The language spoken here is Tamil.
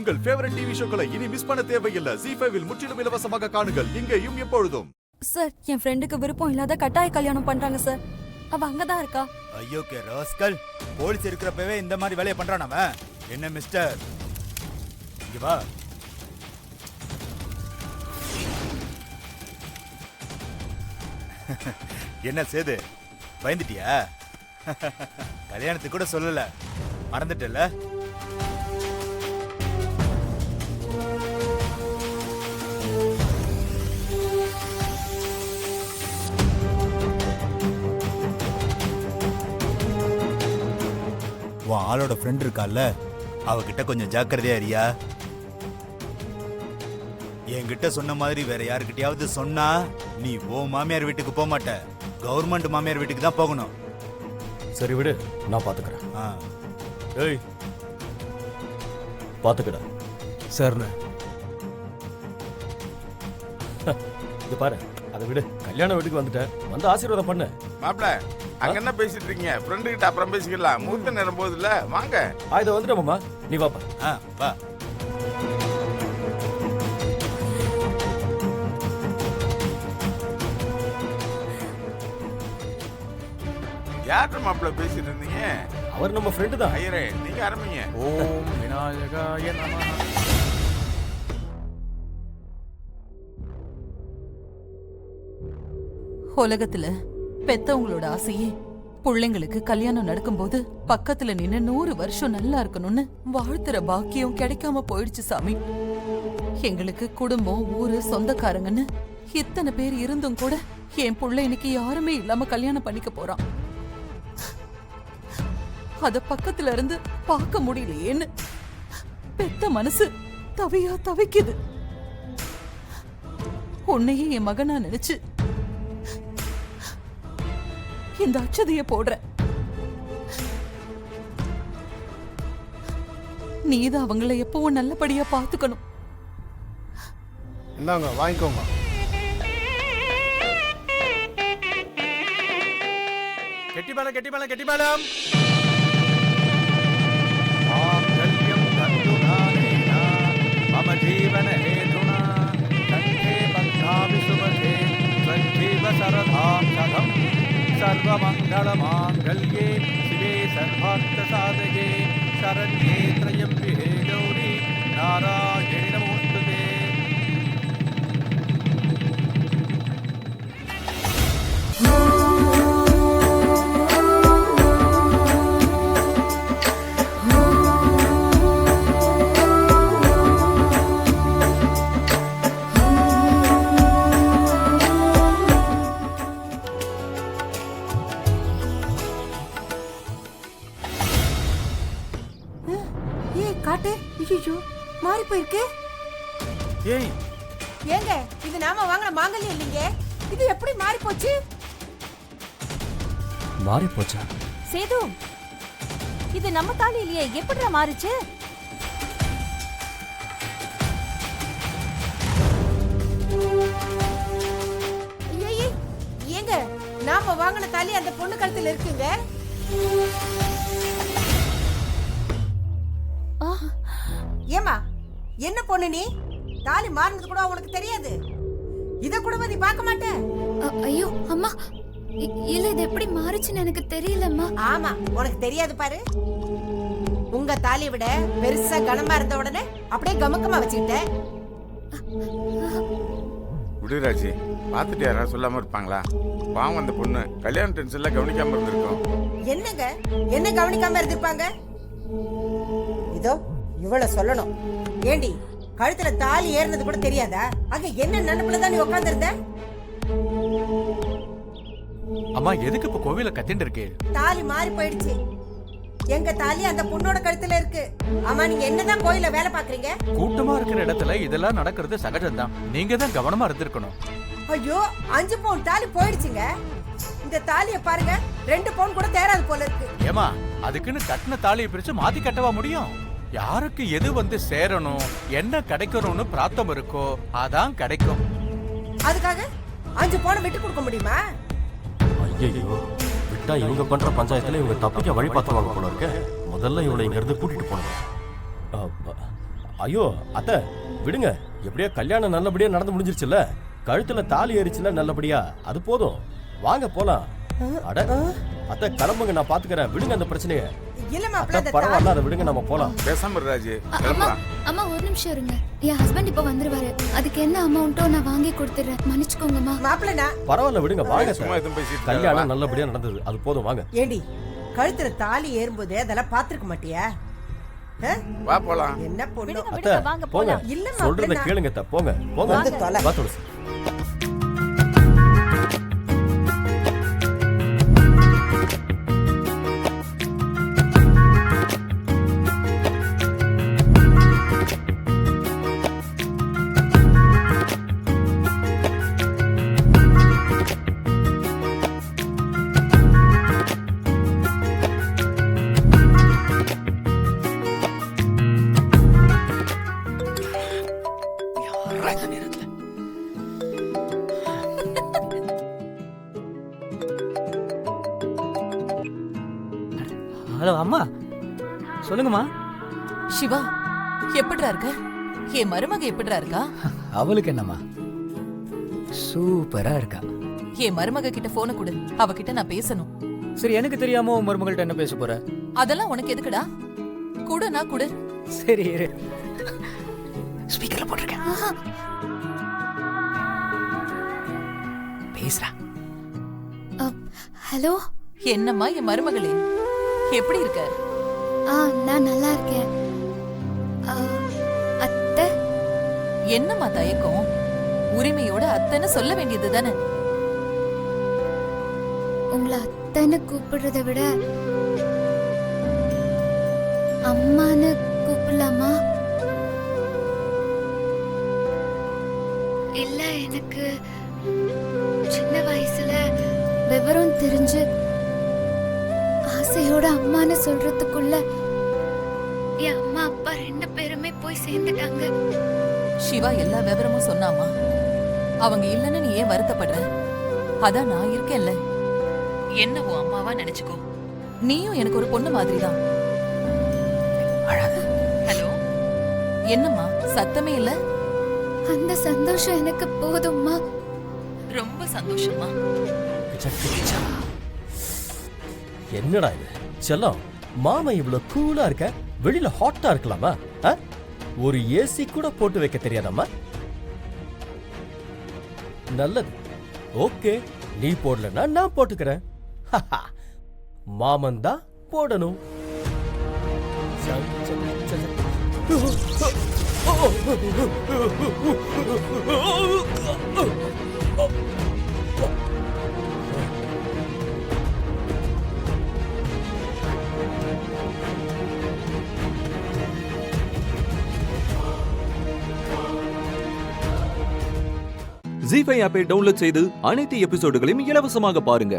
உங்கள் ஃபேவரட் டிவி ஷோக்களை இனி மிஸ் பண்ண தேவையில்லை. ZEE5 இல் முற்றிலும் இலவசமாக காணுங்கள். இங்கேயும் எப்பொழுதும். சார், என் ஃப்ரெண்டுக்கு விருப்பம் இல்லாத கட்டாய கல்யாணம் பண்றாங்க சார். அவ அங்கதான் இருக்கா. ஐயோ கே ராஸ்கல், போலீஸ் இருக்கிறப்பவே இந்த மாதிரி வேலையை பண்றான் அவன். என்ன மிஸ்டர், இங்க வா. என்ன சேது, பயந்துட்டியா? கல்யாணத்துக்கு கூட சொல்லல, மறந்துட்டல? உன் ஆளோட ஃப்ரெண்ட் இருக்கால, அவகிட்ட கொஞ்சம் ஜாக்கிரதையா இருயா. என்கிட்ட சொன்ன மாதிரி வேற யாருக்கிட்டயாவது சொன்னா நீ ஓ மாமியார் வீட்டுக்கு போக மாட்ட, கவர்மெண்ட் மாமியார் வீட்டுக்கு தான் போகணும். சரி விடு, நான் பாத்துக்கிறேன். ஏய், பாத்துக்கடா. சரிண்ணே. இது பாரு, அதை விடு. கல்யாண வீட்டுக்கு வந்துட்டேன், வந்து ஆசீர்வாதம் பண்ணு. மாப்பிள, அங்க என்ன பேசிட்டு இருக்கீங்க? ஃப்ரெண்டு கிட்ட அப்புறம் பேசிக்கலாம். மூத்த நேரம் போகுதுல்ல, வாங்க. இதை வந்துட்டு மாமா, நீ வாப்பா. வா. யார்கிட்ட மாப்பிள பேசிட்டு இருந்தீங்க? அவர் நம்ம ஃப்ரெண்டு தான். ஐயரே, நீங்க ஆரம்பிங்க. ஓம் விநாயகாய நமஹ. உலகத்துல பெத்தவங்களோட ஆசையே பிள்ளைங்களுக்கு கல்யாணம் நடக்கும்போது பக்கத்துல நின்னு 100 வருஷம் நல்லா இருக்கணும்னு வாழ்த்துற பாக்கியம் கிடைக்காம போயிடுச்சு சாமி. எங்களுக்கு குடும்பம், ஊரு, சொந்தக்காரங்கன்னு இத்தனை பேர் இருந்தும் கூட என் புள்ள இன்னைக்கு யாருமே இல்லாம கல்யாணம் பண்ணிக்க போறான். அத பக்கத்துல இருந்து பார்க்க முடியலையேன்னு பெத்த மனசு தவியா தவிக்குது. உன்னையே என் மகனா நினைச்சு இந்த அச்சதைய போடுற. நீதான் அவங்கள எப்பவும் நல்லபடியா பாத்துக்கணும். இந்தாங்க, வாங்கிக்கோங்க. கெட்டிபாலம், கெட்டிபாலம், கெட்டிபாலம். மாங்கல்யம் தந்துநானேன மம ஜீவன ஹேதுனா கண்டே பத்மாபி சுபதே சஞ்சீவ சரதாம் சதம் சர்வமங்கள மாங்கல்யே சிவே சர்வார்த்த சாதகே சரண்யே த்ரயம்பிகே கௌரி நாராயணி நமோஸ்துதே. காட்டு. ஐயோ, மாறி போயிருக்கு. ஏய், ஏங்க, இது நாம வாங்கின மாங்கல்யம் இல்லைங்க. இது எப்படி மாறி போச்சு? மாறி போச்சா? சேது, இது நம்ம தாலி இல்லையே, எப்படிடா மாறிச்சு? ஏங்க, நாம வாங்கின தாலி அந்த பொண்ணு கழுத்துல இருக்குங்க. ஏமா, என்ன பொண்ணு நீ? தாலி மாறினது கூட உனக்கு தெரியாது? இத கூட நீ பார்க்க மாட்ட? ஐயோ அம்மா, இல்ல இது எப்படி மாறிச்சுன்னு எனக்கு தெரியலம்மா. ஆமா, உனக்கு தெரியாது பாரு. உங்க தாலியை விட பெருசா கனமா இருந்த உடனே அப்படியே கமக்கமா வச்சுக்கிட்ட. விடுராஜி, பார்த்துட்டு யாராவது சொல்லாம இருப்பாங்களா? பாவம், அந்த பொண்ணு கல்யாண டென்ஷன்ல கவனிக்காம இருந்திருக்கோம். என்னங்க, என்ன கவனிக்காம இருந்திருப்பாங்க? இதோ இவ்வளவு சொல்லணும். ஏண்டி, கழுத்துல தாலி ஏறினது கூட தெரியாதா? அங்க என்ன நினைப்புல தான் நீ உட்கார்ந்து இருந்த? அம்மா, எதுக்கு இப்ப கோவில கத்திட்டு இருக்கே? தாலி மாறி போயிடுச்சு. எங்க தாலி அந்த பொண்ணோட கழுத்துல இருக்கு. ஆமா, நீங்க என்னதான் கோயில வேலை பாக்குறீங்க? கூட்டமா இருக்கிற இடத்துல இதெல்லாம் நடக்கிறது சகஜம்தான். நீங்க தான் கவனமா இருந்திருக்கணும். ஐயோ, 5 பவுன் தாலி போயிடுச்சுங்க. இந்த தாலிய பாருங்க, 2 பவுன் கூட தேராது போல இருக்கு. ஏமா, அதுக்குன்னு கட்டின தாலியை பிரிச்சு மாத்தி கட்டவா முடியும்? யாருக்கு எது வந்து சேரணும், என்ன கிடைக்கணும்னு பிரார்த்தம் இருக்கோ அதான் கிடைக்கும். அதுக்காக 5 பவுன் விட்டு கொடுக்க முடியுமா? ஐயோ, விட்டா இவங்க பண்ற பஞ்சாயத்துல இவங்க தப்பிக்க வழி பார்த்துவாங்க போல இருக்கு. முதல்ல இவளை இங்க இருந்து கூட்டிட்டு போனோம். ஐயோ அத்தை விடுங்க, எப்படியோ கல்யாணம் நல்லபடியா நடந்து முடிஞ்சிருச்சுல, கழுத்துல தாலி ஏறிச்சுல நல்லபடியா, அது போதும். வாங்க போலாம். அட அத்தை கிளம்புங்க, நான் பாத்துக்கிறேன். விடுங்க அந்த பிரச்சனையை. இல்ல அத்தை மாப்பிள்ள அந்த பரவாயில்ல, அதை விடுங்க, நம்ம போலாம். பேசாம இரு ராஜி, அம்மா கிளம்பலாம். அம்மா ஒரு நிமிஷம் இருங்க. என் ஹஸ்பண்ட் இப்ப வந்துருவாரு. அதுக்கு என்ன அமௌண்ட்டோ நான் வாங்கி கொடுத்துறேன். மன்னிச்சுக்கோங்கம்மா. மாப்பிள்ள நான் பரவாயில்ல விடுங்க, வாங்க. சும்மா எதுவும் பேசிட்டு இருக்காத, கல்யாணம் வா. நல்லபடியா நடந்தது, அது போதும், வாங்க. ஏண்டி கழுத்துல தாலி ஏறும்போது அதெல்லாம் பாத்துருக்க மாட்டியா? ஆ? வா போலாம். என்ன பொண்ணு அத்தை போங்க, இல்ல மாப்பிள்ள, சொல்றத நான்- கேளுங்க அத்தை, போங்க போங்க. வந்து தொலை. வா துளசி. ஹலோ அம்மா, சொல்லுங்கம்மா. சிவா எப்படிடா இருக்க? என் மருமக எப்படிடா இருக்கா? அவளுக்கு என்னம்மா, சூப்பரா இருக்கா. என் மருமக கிட்ட போன கொடு, அவகிட்ட நான் பேசணும். சரி, எனக்கு தெரியாம உன் மருமகள்கிட்ட என்ன பேச போற? அதெல்லாம் உனக்கு எதுக்குடா? குடுனா குடு. சரி இரு, ஸ்பீக்கர்ல போட்டிருக்கேன், பேசுறா. ஹலோ. என்னம்மா என் மருமகளே, எப்படி இருக்க? நான் நல்லா இருக்கேன். அத்தை. என்னம்மா தயக்கம்? உரிமையோட அத்தைன்னு சொல்ல வேண்டியது தானே? உங்களை அத்தைன்னு கூப்பிடுறத விட அம்மான்னு கூப்பிடலாமா? இல்ல, எனக்கு சின்ன வயசுல விவரம் தெரிஞ்சு ஆசையோட அம்மான்னு சொல்றதுக்குள்ள என் அம்மா அப்பா 2 பேருமே போய் சேர்ந்துட்டாங்க. சிவா எல்லா விவரமும் சொன்னாமா. அவங்க இல்லைன்னு நீ ஏன் வருத்தப்படுற? அதான் நான் இருக்கேன்ல. என்ன உன் அம்மாவா நினைச்சுக்கோ. நீயும் எனக்கு ஒரு பொண்ணு மாதிரிதான். ஹலோ, என்னம்மா சத்தமே இல்ல? அந்த சந்தோஷம் எனக்கு போதும்மா. ரொம்ப சந்தோஷமா. என்னடா இது செல்லம், மாமா இவ்வளவு கூலா இருக்க, வெளியில ஹாட்டா இருக்கலாமா? ஒரு ஏசி கூட போட்டு வைக்க தெரியாதம்மா? நல்லது, ஓகே, நீ போடலன்னா நான் போட்டுக்கிறேன். மாமன் தான் போடணும். ZEE5 ஆப்பை டவுன்லோட் செய்து அனைத்து எபிசோடுகளையும் இலவசமாக பாருங்க.